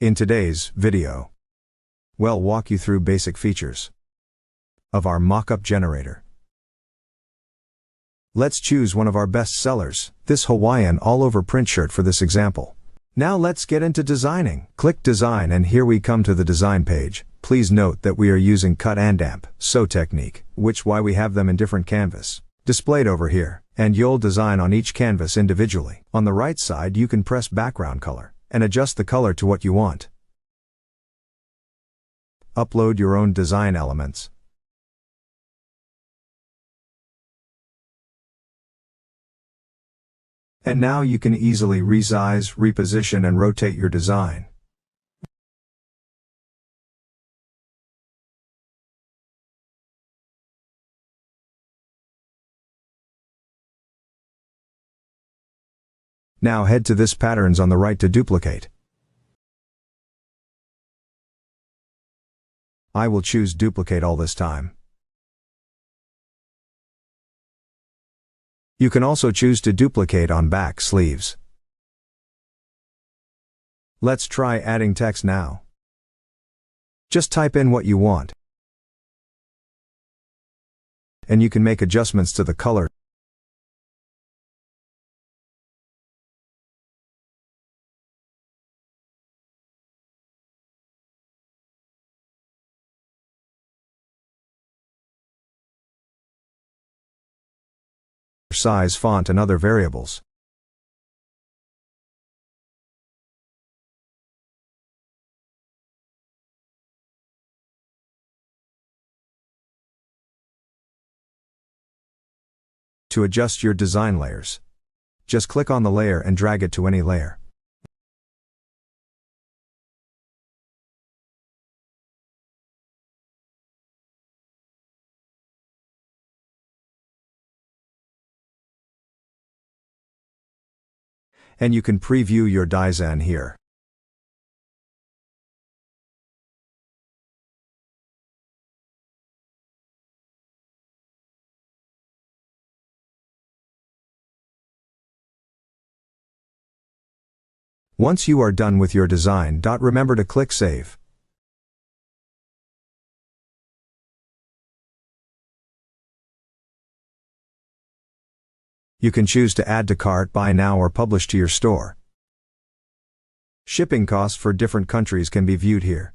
In today's video, we'll walk you through basic features of our mockup generator. Let's choose one of our best sellers, this Hawaiian all-over print shirt for this example. Now let's get into designing. Click Design and here we come to the design page. Please note that we are using cut and damp sew technique, which why we have them in different canvas displayed over here, and you'll design on each canvas individually. On the right side you can press background color and adjust the color to what you want. Upload your own design elements. And now you can easily resize, reposition and rotate your design. Now head to this patterns on the right to duplicate. I will choose duplicate all this time. You can also choose to duplicate on back sleeves. Let's try adding text now. Just type in what you want. And you can make adjustments to the color. Size, font and other variables. To adjust your design layers, just click on the layer and drag it to any layer. And you can preview your design here. Once you are done with your design, remember to click Save. You can choose to add to cart, buy now or publish to your store. Shipping costs for different countries can be viewed here.